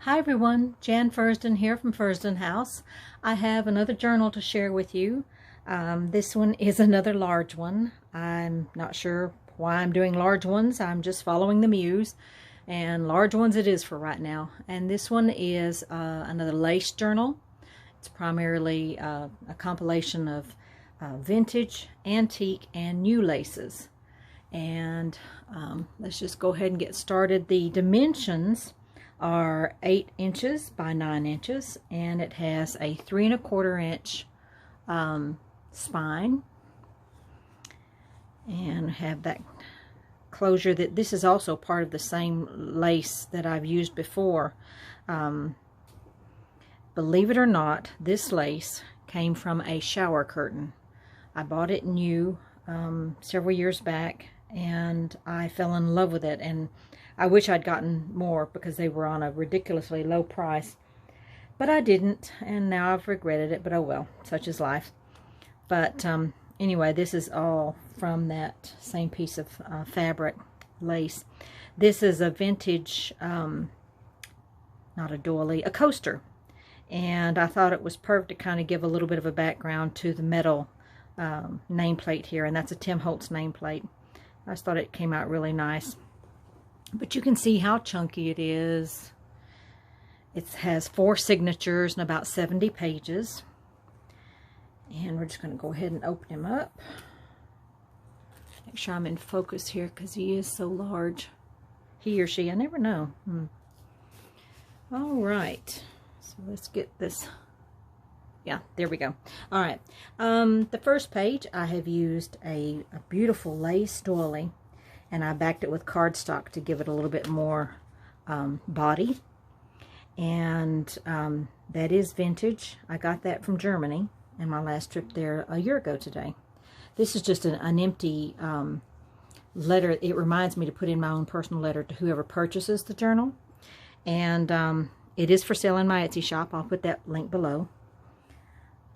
Hi everyone, Jan Fursdon here from Fursdon House. I have another journal to share with you. This one is another large one. I'm not sure why I'm doing large ones. I'm just following the muse, and large ones it is for right now. And this one is another lace journal. It's primarily a compilation of vintage, antique, and new laces. And let's just go ahead and get started. The dimensions are 8 inches by 9 inches, and it has a 3 1/4 inch spine, and have that closure. That this is also part of the same lace that I've used before. Believe it or not, this lace came from a shower curtain. I bought it new several years back, and I fell in love with it, and I wish I'd gotten more because they were on a ridiculously low price, but I didn't, and now I've regretted it, but oh well, such is life. But anyway, this is all from that same piece of fabric lace. This is a vintage, not a doily, a coaster, and I thought it was perfect to kind of give a little bit of a background to the metal nameplate here, and that's a Tim Holtz nameplate. I just thought it came out really nice. But you can see how chunky it is. It has 4 signatures and about 70 pages. And we're just going to go ahead and open him up. Make sure I'm in focus here because he is so large. He or she, I never know. All right. So let's get this. Yeah, there we go. All right. The first page, I have used a beautiful lace doily, and I backed it with cardstock to give it a little bit more body. And that is vintage. I got that from Germany in my last trip there a year ago today. This is just an empty letter. It reminds me to put in my own personal letter to whoever purchases the journal. And it is for sale in my Etsy shop. I'll put that link below.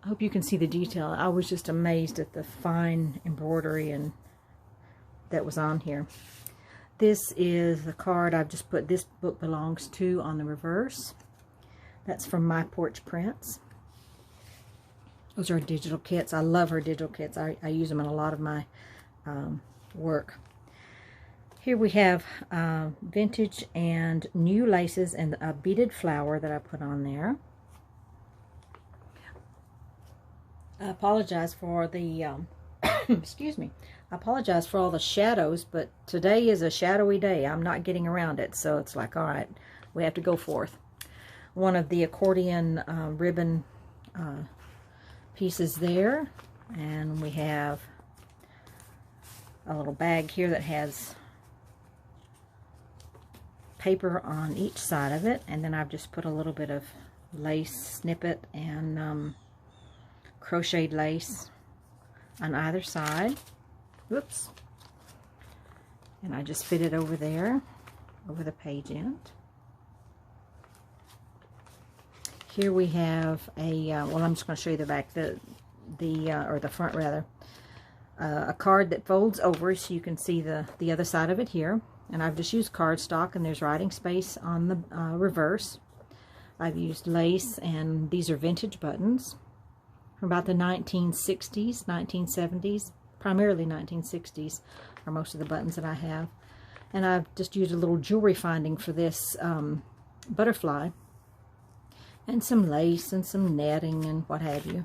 I hope you can see the detail. I was just amazed at the fine embroidery and that was on here. This is the card I've just put "This Book Belongs To" on the reverse. That's from My Porch Prints. Those are digital kits. I love her digital kits. I use them in a lot of my work. Here we have vintage and new laces and a beaded flower that I put on there. I apologize for the excuse me. I apologize for all the shadows, but today is a shadowy day. I'm not getting around it, so it's like, all right, we have to go forth. One of the accordion ribbon pieces there, and we have a little bag here that has paper on each side of it, and then I've just put a little bit of lace snippet and crocheted lace on either side. Whoops. And I just fit it over there, over the page end. Here we have a, well, I'm just going to show you the back, or the front rather, a card that folds over so you can see the other side of it here. And I've just used cardstock, and there's writing space on the reverse. I've used lace, and these are vintage buttons from about the 1960s, 1970s, primarily 1960s are most of the buttons that I have. And I've just used a little jewelry finding for this butterfly, and some lace and some netting and what have you.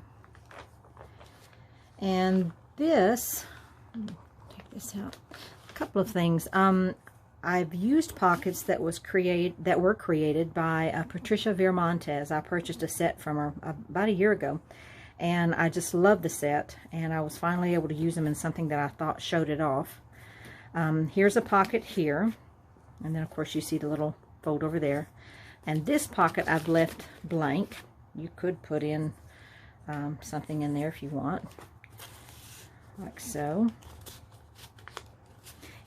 And this, take this out, a couple of things. I've used pockets that were created by Patricia Viramontes. I purchased a set from her about a year ago, and I just love the set, and I was finally able to use them in something that I thought showed it off. Here's a pocket here, and then of course you see the little fold over there. And this pocket I've left blank. You could put in something in there if you want, like so.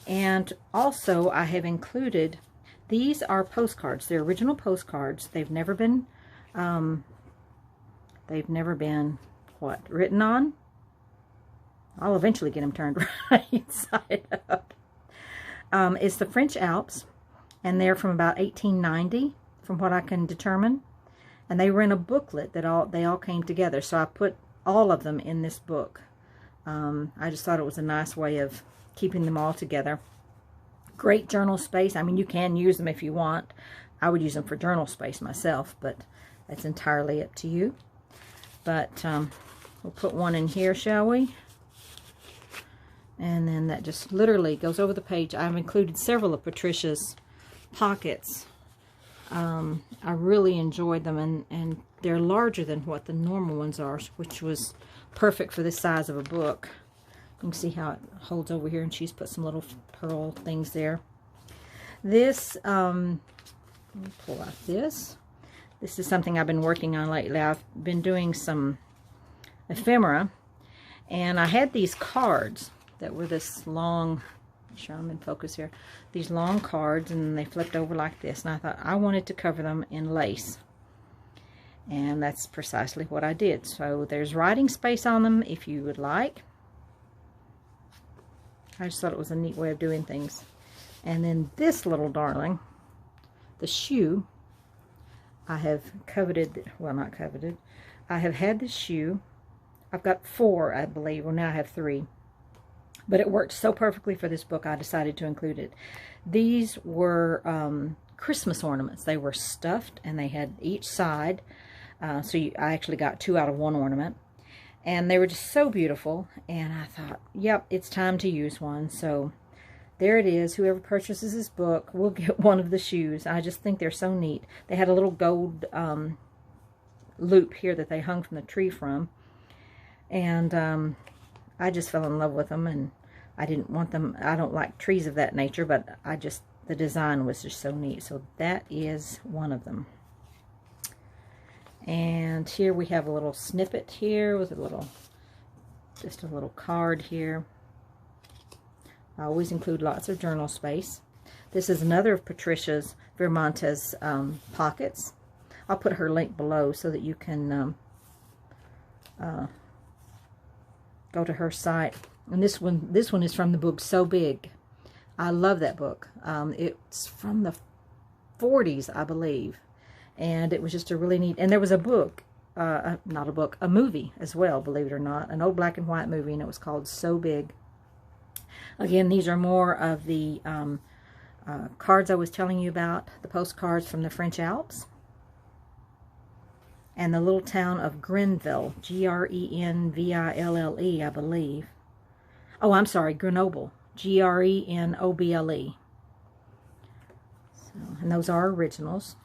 And also I have included, these are postcards. They're original postcards. They've never been what, written on? I'll eventually get them turned right side up. It's the French Alps, and they're from about 1890. from what I can determine. And they were in a booklet that they all came together. So I put all of them in this book. I just thought it was a nice way of keeping them all together. Great journal space. I mean, you can use them if you want. I would use them for journal space myself, but that's entirely up to you. But we'll put one in here, shall we? And then that just literally goes over the page. I've included several of Patricia's pockets. I really enjoyed them, and they're larger than what the normal ones are, which was perfect for this size of a book. You can see how it holds over here, and she's put some little pearl things there. This, let me pull out this. This is something I've been working on lately. I've been doing some ephemera, and I had these cards that were this long, I'm sure I'm in focus here, these long cards, and they flipped over like this, and I thought I wanted to cover them in lace. And that's precisely what I did. So there's writing space on them if you would like. I just thought it was a neat way of doing things. And then this little darling, the shoe, I have coveted, well, not coveted, I have had this shoe. I've got 4, I believe. Well, now I have 3. But it worked so perfectly for this book, I decided to include it. These were Christmas ornaments. They were stuffed, and they had each side. I actually got 2 out of 1 ornament. And they were just so beautiful. And I thought, yep, it's time to use one. So there it is. Whoever purchases this book will get one of the shoes. I just think they're so neat. They had a little gold loop here that they hung from the tree from. And I just fell in love with them. And I didn't want them. I don't like trees of that nature. But the design was just so neat. So that is one of them. And here we have a little snippet here with just a little card here. I always include lots of journal space. This is another of Patricia's Vermontes pockets. I'll put her link below so that you can go to her site. And this one is from the book So Big. I love that book. It's from the 40s, I believe. And it was just a really neat, and there was a book, not a book, a movie as well, believe it or not, an old black and white movie, and it was called So Big. Again, these are more of the cards I was telling you about, the postcards from the French Alps. And the little town of Grenville, Grenville, I believe. Oh, I'm sorry, Grenoble, Grenoble. So, and those are originals.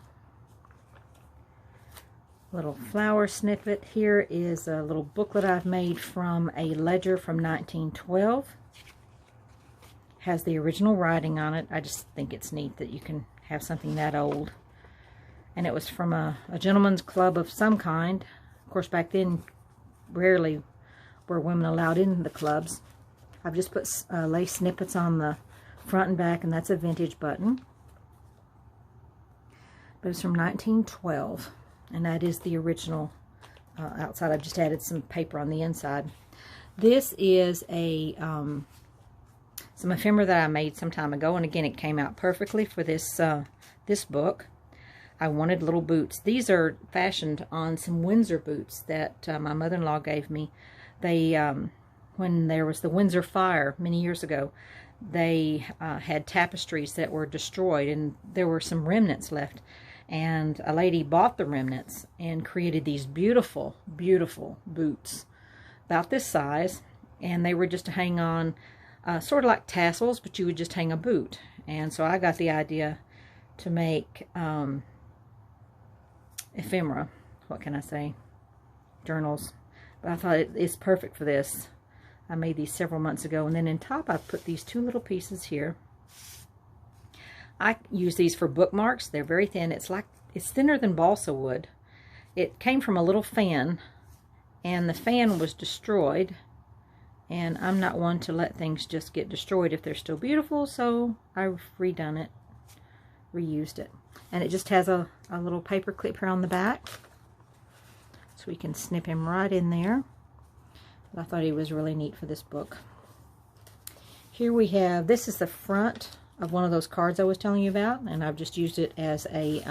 Little flower snippet. Here is a little booklet I've made from a ledger from 1912. Has the original writing on it. I just think it's neat that you can have something that old. And it was from a gentleman's club of some kind. Of course, back then, rarely were women allowed in the clubs. I've just put lace snippets on the front and back, and that's a vintage button. But it's from 1912. And that is the original outside. I've just added some paper on the inside. This is some ephemera that I made some time ago. And again, it came out perfectly for this, this book. I wanted little boots. These are fashioned on some Windsor boots that my mother-in-law gave me. They, when there was the Windsor fire many years ago, they had tapestries that were destroyed. And there were some remnants left. And a lady bought the remnants and created these beautiful, beautiful boots about this size. And they were just to hang on, sort of like tassels, but you would just hang a boot. And so I got the idea to make ephemera. What can I say? Journals. But I thought it's perfect for this. I made these several months ago. And then in top, I put these 2 little pieces here. I use these for bookmarks. They're very thin. It's thinner than balsa wood. It came from a little fan, and the fan was destroyed. And I'm not one to let things just get destroyed if they're still beautiful, so I've redone it, reused it. And it just has a little paper clip here on the back, so we can snip him right in there. But I thought he was really neat for this book. Here we have, this is the front of one of those cards I was telling you about, and I've just used it as a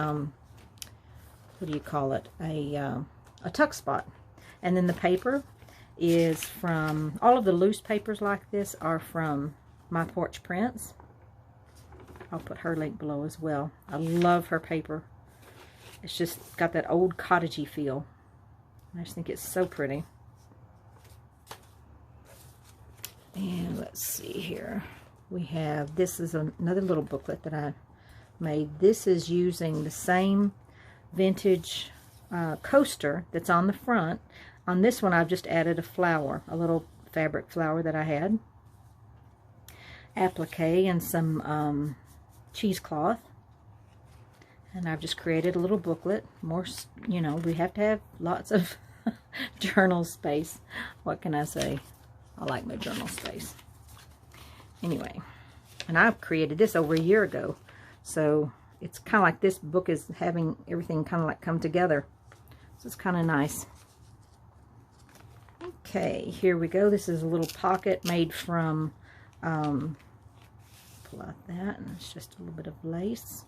what do you call it, a tuck spot. And then the paper is from, all of the loose papers like this are from My Porch Prints. I'll put her link below as well. I love her paper. It's just got that old cottagey feel. I just think it's so pretty. And let's see here. We have, this is another little booklet that I made. This is using the same vintage coaster that's on the front. On this one, I've just added a flower, a little fabric flower that I had, applique, and some cheesecloth. And I've just created a little booklet. More, you know, we have to have lots of journal space. What can I say? I like my journal space. Anyway, and I've created this over a year ago. So it's kind of like this book is having everything kind of like come together. So it's kind of nice. Okay, here we go. This is a little pocket made from, pull out that, and it's just a little bit of lace.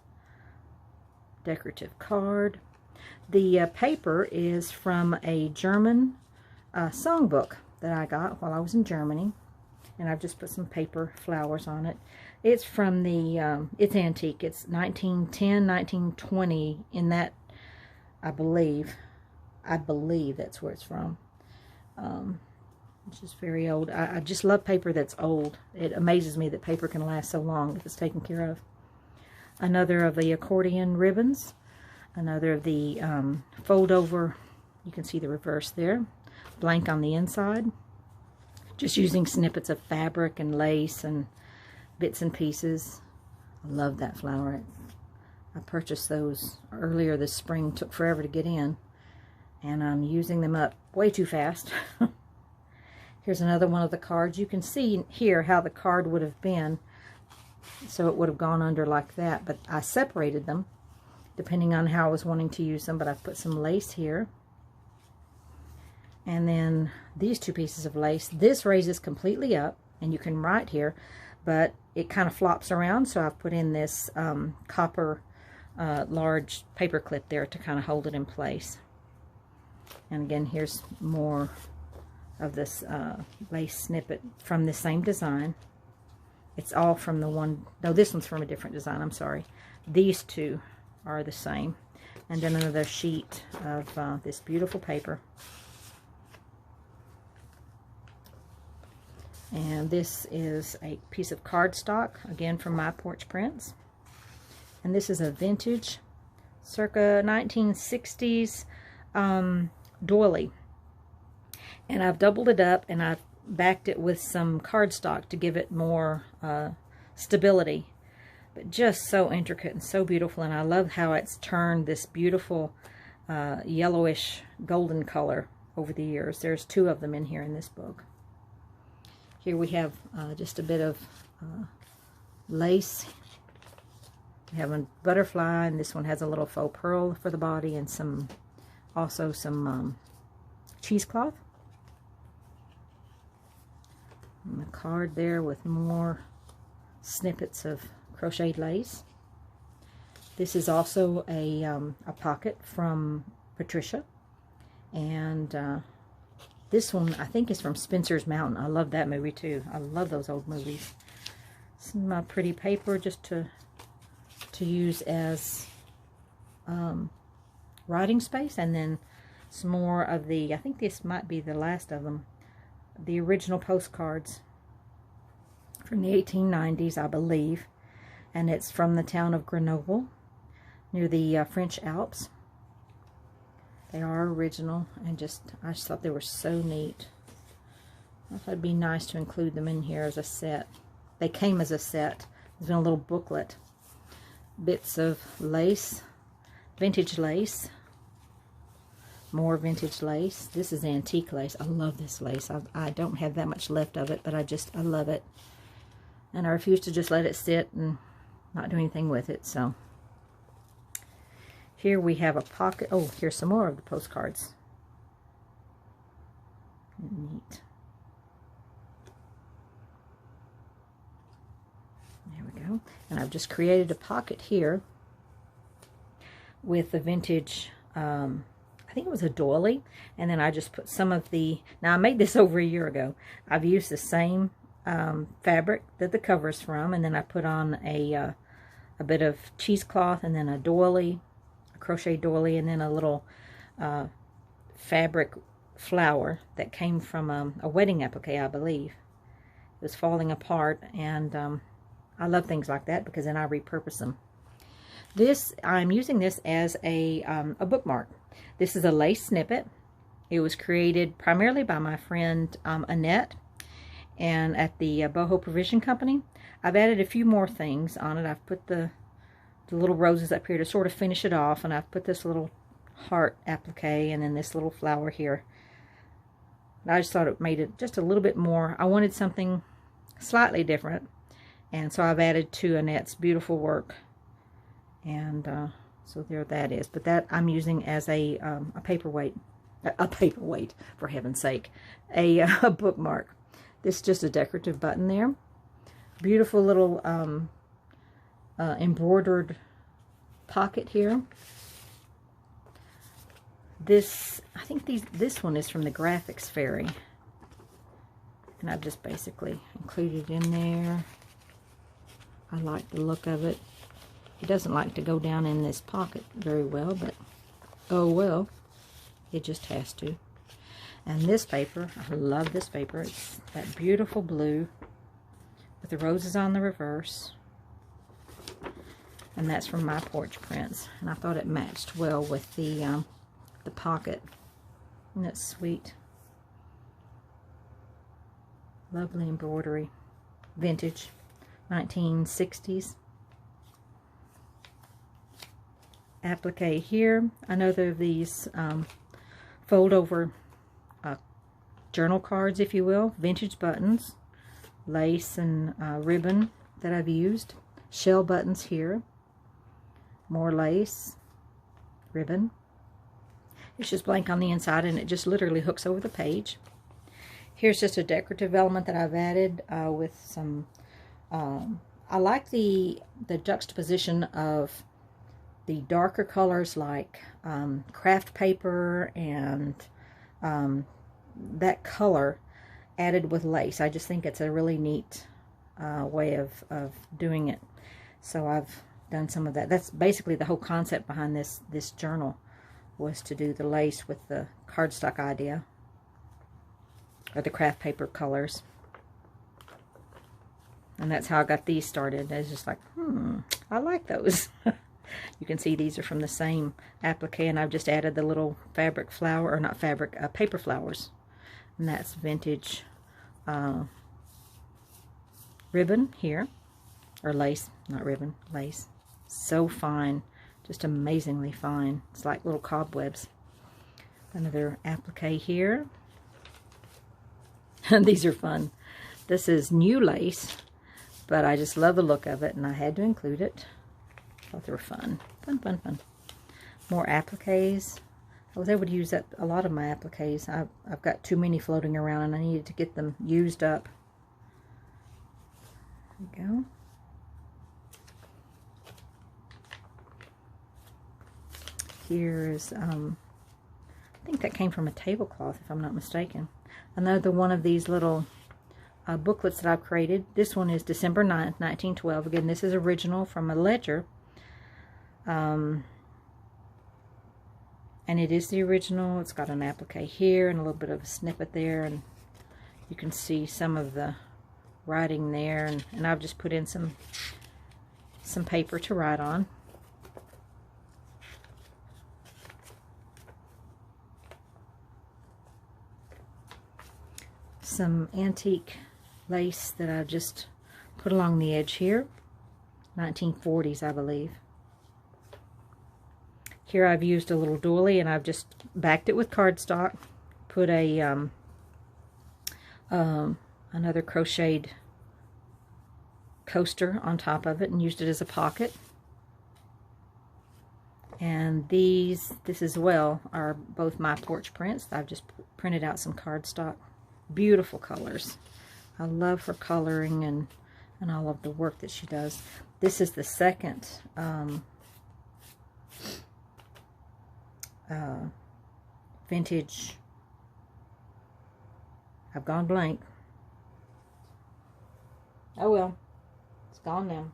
Decorative card. The paper is from a German songbook that I got while I was in Germany, and I've just put some paper flowers on it. It's from the, it's antique. It's 1910, 1920 in that, I believe that's where it's from. It's just very old. I just love paper that's old. It amazes me that paper can last so long if it's taken care of. Another of the accordion ribbons. Another of the fold over, you can see the reverse there. Blank on the inside. Just using snippets of fabric and lace and bits and pieces. I love that flower. I purchased those earlier this spring. Took forever to get in. And I'm using them up way too fast. Here's another one of the cards. You can see here how the card would have been. So it would have gone under like that. But I separated them depending on how I was wanting to use them. But I've put some lace here. And then these two pieces of lace. This raises completely up. And you can write here. But it kind of flops around. So I've put in this copper large paper clip there to kind of hold it in place. And again, here's more of this lace snippet from the same design. It's all from the one, no, this one's from a different design, I'm sorry. These two are the same. And then another sheet of this beautiful paper. And this is a piece of cardstock, again from My Porch Prints. And this is a vintage, circa 1960s doily. And I've doubled it up and I've backed it with some cardstock to give it more stability. But just so intricate and so beautiful, and I love how it's turned this beautiful yellowish golden color over the years. There's two of them in here in this book. Here we have just a bit of lace. We have a butterfly, and this one has a little faux pearl for the body, and some also some cheesecloth. And the card there with more snippets of crocheted lace. This is also a pocket from Patricia, and this one I think is from Spencer's Mountain. I love that movie too. I love those old movies. Some pretty paper just to use as writing space, and then some more of the, I think this might be the last of them, the original postcards from the 1890s, I believe, and it's from the town of Grenoble near the French Alps. They are original, and I just thought they were so neat. I thought it'd be nice to include them in here as a set. They came as a set. There's been a little booklet. Bits of lace, vintage lace, more vintage lace. This is antique lace. I love this lace. I don't have that much left of it, but I love it. And I refuse to just let it sit and not do anything with it. So here we have a pocket. Oh, here's some more of the postcards. Neat. There we go. And I've just created a pocket here with the vintage I think it was a doily, and then I just put some of the, now I made this over a year ago. I've used the same fabric that the cover is from, and then I put on a bit of cheesecloth, and then a doily, a crochet doily, and then a little fabric flower that came from a wedding applique, I believe. It was falling apart, and I love things like that because then I repurpose them. I'm using this as a bookmark. This is a lace snippet. It was created primarily by my friend Annette, and at the Boho Provision Company. I've added a few more things on it. I've put the little roses up here to sort of finish it off, and I've put this little heart applique and then this little flower here. I just thought it made it just a little bit more. I wanted something slightly different, and so I've added to Annette's beautiful work. And so there that is. But that I'm using as a paperweight, for heaven's sake, a bookmark. This is just a decorative button there. Beautiful little embroidered pocket here. I think this one is from the Graphics Fairy, and I've just basically included in there. I like the look of it. It doesn't like to go down in this pocket very well, but oh well, it just has to. And this paper, I love this paper. It's that beautiful blue with the roses on the reverse, and that's from My Porch Prints. And I thought it matched well with the pocket. Isn't that sweet? Lovely embroidery, vintage, 1960s. Applique here. Another of these fold over journal cards, if you will. Vintage buttons, lace and ribbon that I've used. Shell buttons here. More lace, ribbon. It's just blank on the inside, and it just literally hooks over the page. Here's just a decorative element that I've added with some, I like the juxtaposition of the darker colors like craft paper and that color added with lace. I just think it's a really neat way of doing it. So I've done some of that. That's basically the whole concept behind this journal, was to do the lace with the cardstock idea, or the craft paper colors. And that's how I got these started. I was just like, I like those. You can see these are from the same applique, and I've just added the little fabric flower, or not fabric, paper flowers. And that's vintage ribbon here, or lace, not ribbon, lace. So fine, just amazingly fine. It's like little cobwebs. Another applique here. And these are fun. This is new lace, but I just love the look of it, and I had to include it. Thought they were fun. Fun, fun, fun. More appliques. I was able to use a lot of my appliques. I've got too many floating around, and I needed to get them used up. There we go. Here's, I think that came from a tablecloth, if I'm not mistaken. Another one of these little booklets that I've created. This one is December 9th, 1912. Again, this is original from a ledger. And it is the original. It's got an applique here and a little bit of a snippet there, and you can see some of the writing there, and I've just put in some paper to write on. Some antique lace that I just put along the edge here. 1940s, I believe. Here I've used a little doily, and I've just backed it with cardstock. Put a another crocheted coaster on top of it and used it as a pocket. And this as well are both My Porch Prints. I've just printed out some cardstock. Beautiful colors. I love her coloring and all of the work that she does. This is the second vintage, I've gone blank. Oh well, it's gone now.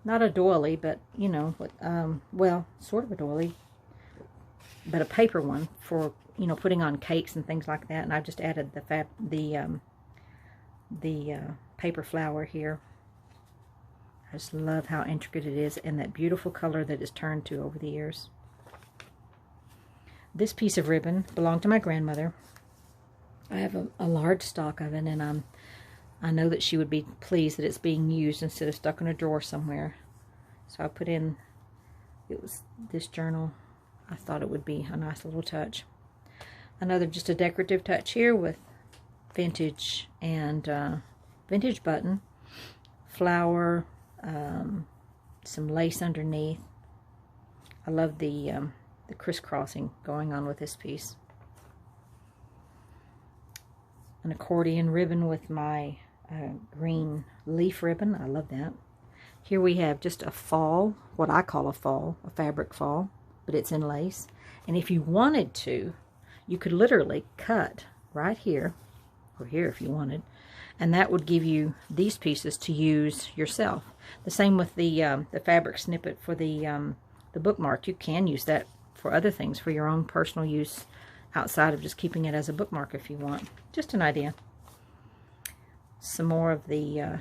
Not a doily, but you know, well, sort of a doily, but a paper one for, you know, putting on cakes and things like that. And I've just added the paper flower here. I just love how intricate it is and that beautiful color that it's turned to over the years. This piece of ribbon belonged to my grandmother. I have a large stock of it, and I know that she would be pleased that it's being used instead of stuck in a drawer somewhere. So I put in, it was this journal. I thought it would be a nice little touch. Another, just a decorative touch here with vintage and vintage button, flower, some lace underneath. I love the crisscrossing going on with this piece. An accordion ribbon with my green leaf ribbon. I love that. Here we have just a fall, what I call a fall, a fabric fall, but it's in lace. And if you wanted to, you could literally cut right here, or here if you wanted, and that would give you these pieces to use yourself. The same with the fabric snippet for the bookmark. You can use that for other things, for your own personal use, outside of just keeping it as a bookmark if you want. Just an idea. Some more of the,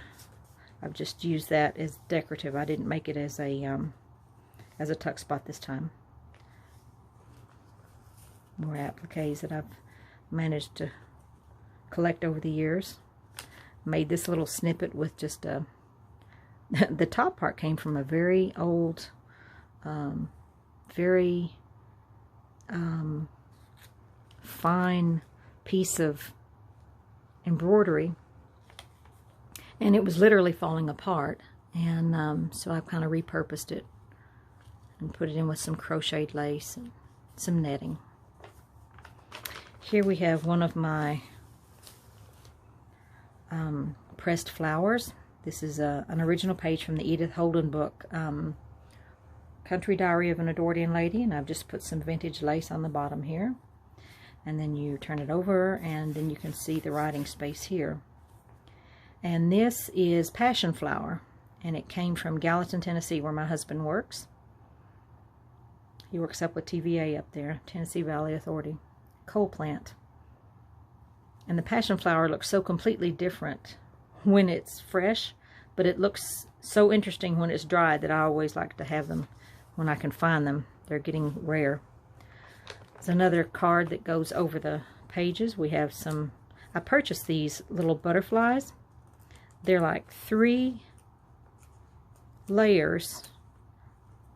I've just used that as decorative. I didn't make it as a tuck spot this time. More appliques that I've managed to collect over the years. Made this little snippet with just a, the top part came from a very old, very fine piece of embroidery, and it was literally falling apart, and so I've kind of repurposed it and put it in with some crocheted lace and some netting. Here we have one of my pressed flowers. This is an original page from the Edith Holden book, Country Diary of an Edwardian Lady, and I've just put some vintage lace on the bottom here. And then you turn it over, and then you can see the writing space here. And this is Passionflower, and it came from Gallatin, Tennessee, where my husband works. He works up with TVA up there, Tennessee Valley Authority, coal plant. And the Passionflower looks so completely different when it's fresh, but it looks so interesting when it's dried that I always like to have them when I can find them. They're getting rare. There's another card that goes over the pages. We have some, I purchased these little butterflies. They're like 3 layers,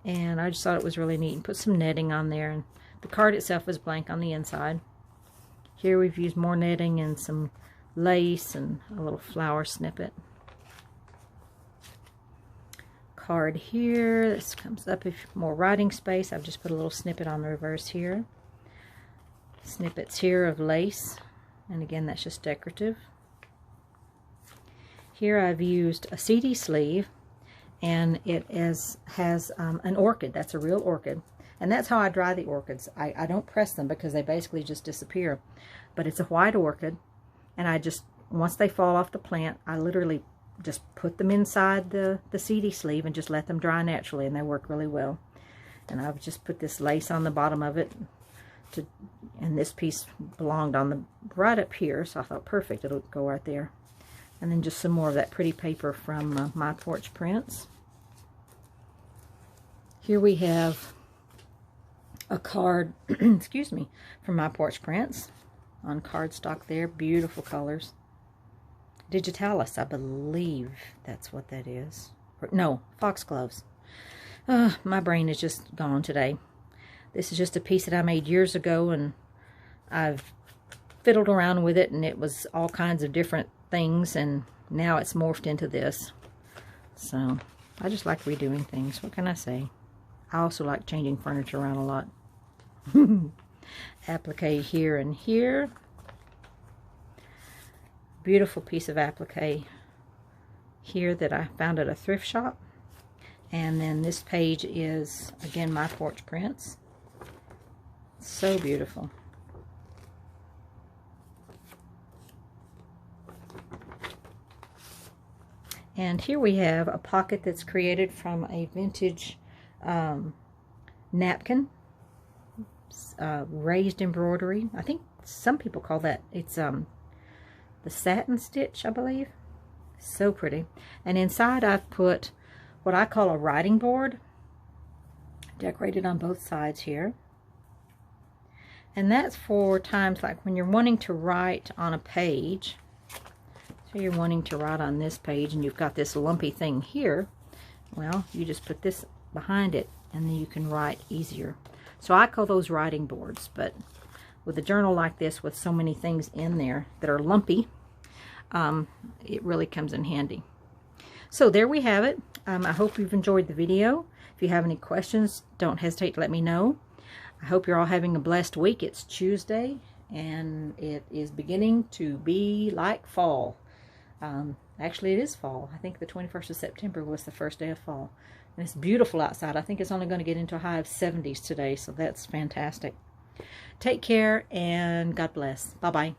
and I just thought it was really neat, and put some netting on there, and the card itself is blank on the inside. Here we've used more netting and some lace and a little flower snippet. Card here, this comes up if more writing space. I've just put a little snippet on the reverse here. Snippets here of lace, and again that's just decorative. Here I've used a CD sleeve, and it has an orchid. That's a real orchid, and that's how I dry the orchids. I don't press them because they basically just disappear, but it's a white orchid, and I just, once they fall off the plant, I literally just put them inside the CD sleeve and just let them dry naturally, and they work really well. And I've just put this lace on the bottom of it, and this piece belonged on the right up here, so I thought perfect, it'll go right there. And then just some more of that pretty paper from My Porch Prints. Here we have a card, excuse me, from My Porch Prints on cardstock there. Beautiful colors. Digitalis, I believe that's what that is. Or, no, foxgloves. My brain is just gone today. This is just a piece that I made years ago, and I've fiddled around with it, and it was all kinds of different things, and now it's morphed into this. So I just like redoing things. What can I say? I also like changing furniture around a lot. Applique here and here. Beautiful piece of applique here that I found at a thrift shop. And then this page is again My Porch Prints. So beautiful. And here we have a pocket that's created from a vintage napkin, raised embroidery. I think some people call that, it's the satin stitch, I believe. So pretty. And inside I've put what I call a writing board, decorated on both sides here. And that's for times like when you're wanting to write on a page. So you're wanting to write on this page and you've got this lumpy thing here. Well, you just put this behind it and then you can write easier. So I call those writing boards, but with a journal like this with so many things in there that are lumpy, it really comes in handy. So there we have it. I hope you've enjoyed the video. If you have any questions, don't hesitate to let me know. I hope you're all having a blessed week. It's Tuesday and it is beginning to be like fall. Actually, it is fall. I think the 21st of September was the first day of fall. And it's beautiful outside. I think it's only going to get into a high of 70s today, so that's fantastic. Take care and God bless. Bye-bye.